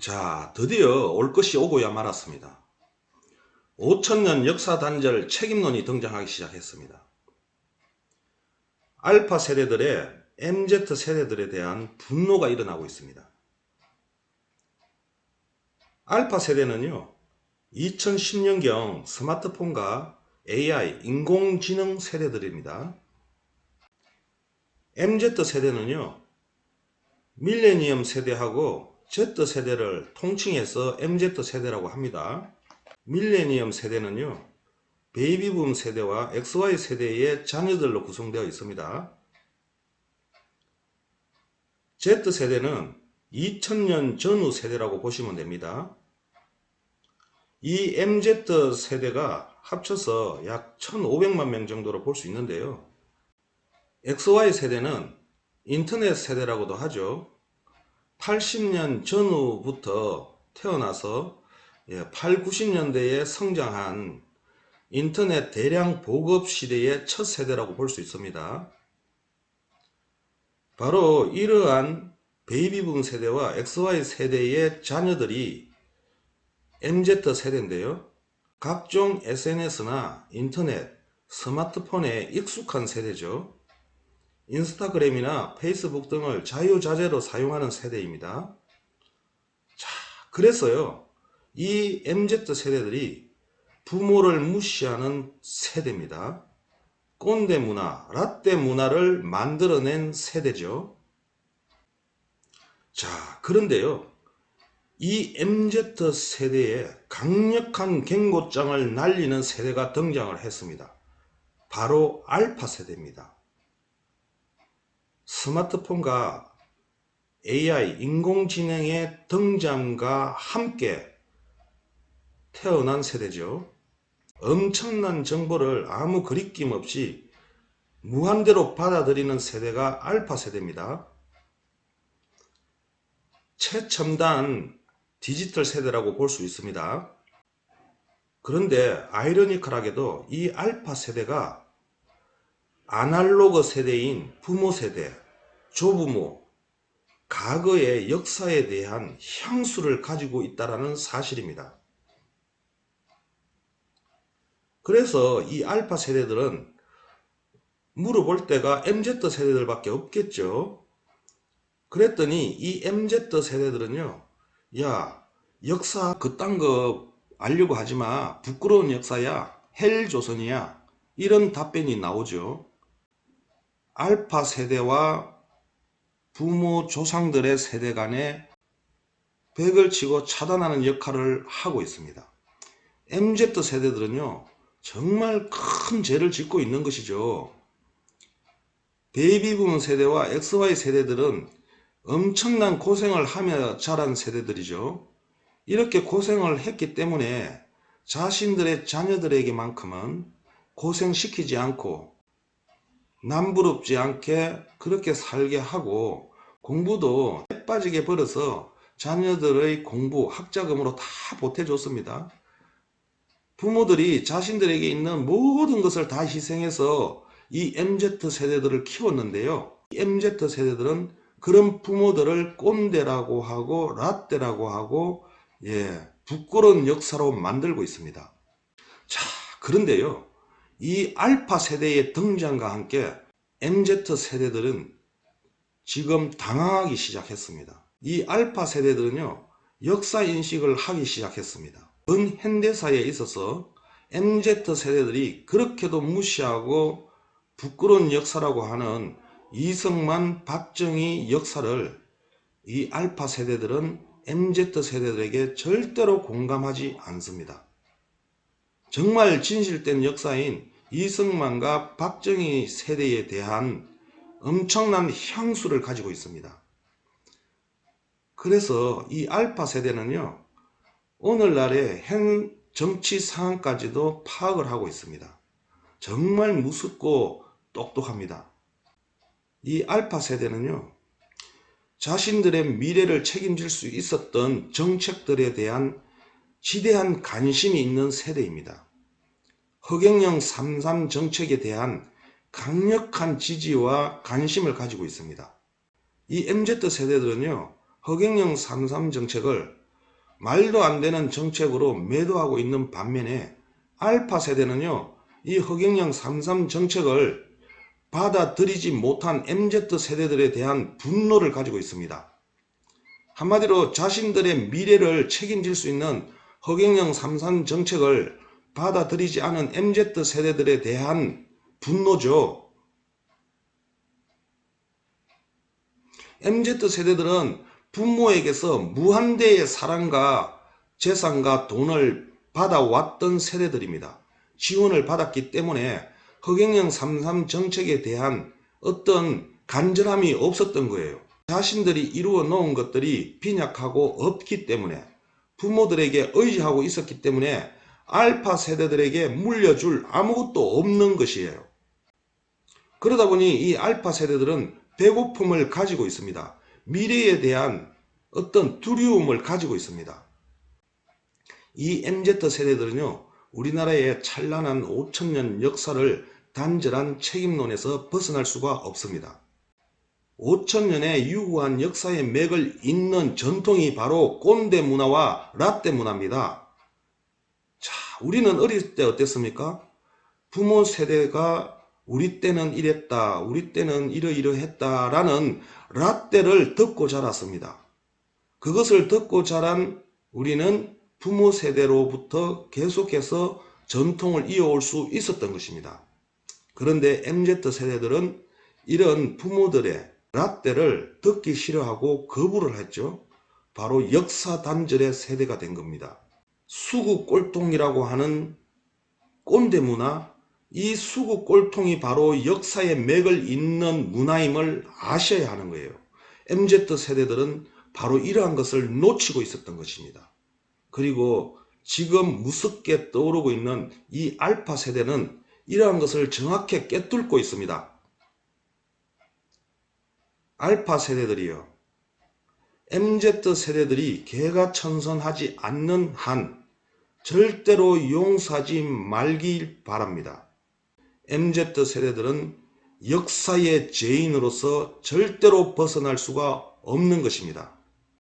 자, 드디어 올 것이 오고야 말았습니다. 5천년 역사 단절 책임론이 등장하기 시작했습니다. 알파 세대들의 MZ 세대들에 대한 분노가 일어나고 있습니다. 알파 세대는요, 2010년경 스마트폰과 AI, 인공지능 세대들입니다. MZ 세대는요, 밀레니엄 세대하고 Z 세대를 통칭해서 MZ 세대라고 합니다. 밀레니엄 세대는요, 베이비붐 세대와 XY 세대의 자녀들로 구성되어 있습니다. Z세대는 2000년 전후 세대라고 보시면 됩니다. 이 MZ 세대가 합쳐서 약 1500만 명 정도로 볼 수 있는데요. XY 세대는 인터넷 세대라고도 하죠. 80년 전후부터 태어나서 8, 90년대에 성장한 인터넷 대량 보급 시대의 첫 세대라고 볼 수 있습니다. 바로 이러한 베이비붐 세대와 XY 세대의 자녀들이 MZ 세대인데요. 각종 SNS나 인터넷, 스마트폰에 익숙한 세대죠. 인스타그램이나 페이스북 등을 자유자재로 사용하는 세대입니다. 자, 그래서요, 이 MZ 세대들이 부모를 무시하는 세대입니다. 꼰대 문화, 라떼 문화를 만들어낸 세대죠. 자, 그런데요, 이 MZ 세대에 강력한 경고장을 날리는 세대가 등장을 했습니다. 바로 알파 세대입니다. 스마트폰과 AI, 인공지능의 등장과 함께 태어난 세대죠. 엄청난 정보를 아무 거리낌 없이 무한대로 받아들이는 세대가 알파 세대입니다. 최첨단 디지털 세대라고 볼 수 있습니다. 그런데 아이러니컬하게도 이 알파 세대가 아날로그 세대인 부모 세대, 조부모, 과거의 역사에 대한 향수를 가지고 있다는 사실입니다. 그래서 이 알파 세대들은 물어볼 때가 MZ 세대들밖에 없겠죠. 그랬더니 이 MZ 세대들은요, 야, 역사 그딴 거 알려고 하지마, 부끄러운 역사야, 헬조선이야, 이런 답변이 나오죠. 알파 세대와 부모 조상들의 세대 간에 벽을 치고 차단하는 역할을 하고 있습니다. MZ 세대들은요, 정말 큰 죄를 짓고 있는 것이죠. 베이비붐 세대와 XY 세대들은 엄청난 고생을 하며 자란 세대들이죠. 이렇게 고생을 했기 때문에 자신들의 자녀들에게만큼은 고생시키지 않고 남부럽지 않게 그렇게 살게 하고 공부도 빼빠지게 벌어서 자녀들의 공부, 학자금으로 다 보태줬습니다. 부모들이 자신들에게 있는 모든 것을 다 희생해서 이 MZ 세대들을 키웠는데요. 이 MZ 세대들은 그런 부모들을 꼰대라고 하고 라떼라고 하고 부끄러운 역사로 만들고 있습니다. 자, 그런데요, 이 알파 세대의 등장과 함께 MZ 세대들은 지금 당황하기 시작했습니다. 이 알파 세대들은요, 역사 인식을 하기 시작했습니다. 현대사에 있어서 MZ 세대들이 그렇게도 무시하고 부끄러운 역사라고 하는 이승만, 박정희 역사를 이 알파 세대들은 MZ 세대들에게 절대로 공감하지 않습니다. 정말 진실된 역사인 이승만과 박정희 세대에 대한 엄청난 향수를 가지고 있습니다. 그래서 이 알파 세대는요, 오늘날의 현 정치 상황까지도 파악을 하고 있습니다. 정말 무섭고 똑똑합니다. 이 알파 세대는요, 자신들의 미래를 책임질 수 있었던 정책들에 대한 지대한 관심이 있는 세대입니다. 허경영 3.3 정책에 대한 강력한 지지와 관심을 가지고 있습니다. 이 MZ 세대들은요, 허경영 3.3 정책을 말도 안 되는 정책으로 매도하고 있는 반면에 알파 세대는요, 이 허경영 3.3 정책을 받아들이지 못한 MZ 세대들에 대한 분노를 가지고 있습니다. 한마디로 자신들의 미래를 책임질 수 있는 허경영 3.3 정책을 받아들이지 않은 MZ 세대들에 대한 분노죠. MZ 세대들은 부모에게서 무한대의 사랑과 재산과 돈을 받아왔던 세대들입니다. 지원을 받았기 때문에 허경영 3.3 정책에 대한 어떤 간절함이 없었던 거예요. 자신들이 이루어 놓은 것들이 빈약하고 없기 때문에, 부모들에게 의지하고 있었기 때문에 알파 세대들에게 물려줄 아무것도 없는 것이에요. 그러다 보니 이 알파 세대들은 배고픔을 가지고 있습니다. 미래에 대한 어떤 두려움을 가지고 있습니다. 이 MZ 세대들은요, 우리나라의 찬란한 5천년 역사를 단절한 책임론에서 벗어날 수가 없습니다. 5천년의 유구한 역사의 맥을 잇는 전통이 바로 꼰대 문화와 라떼 문화입니다. 자, 우리는 어릴 때 어땠습니까? 부모 세대가 우리 때는 이랬다, 우리 때는 이러이러했다 라는 라떼를 듣고 자랐습니다. 그것을 듣고 자란 우리는 부모 세대로부터 계속해서 전통을 이어올 수 있었던 것입니다. 그런데 MZ 세대들은 이런 부모들의 라떼를 듣기 싫어하고 거부를 했죠. 바로 역사 단절의 세대가 된 겁니다. 수구 꼴통이라고 하는 꼰대 문화, 이 수구 꼴통이 바로 역사의 맥을 잇는 문화임을 아셔야 하는 거예요. MZ 세대들은 바로 이러한 것을 놓치고 있었던 것입니다. 그리고 지금 무섭게 떠오르고 있는 이 알파 세대는 이러한 것을 정확히 꿰뚫고 있습니다. 알파 세대들이요, MZ 세대들이 개가천선하지 않는 한 절대로 용서하지 말길 바랍니다. MZ 세대들은 역사의 죄인으로서 절대로 벗어날 수가 없는 것입니다.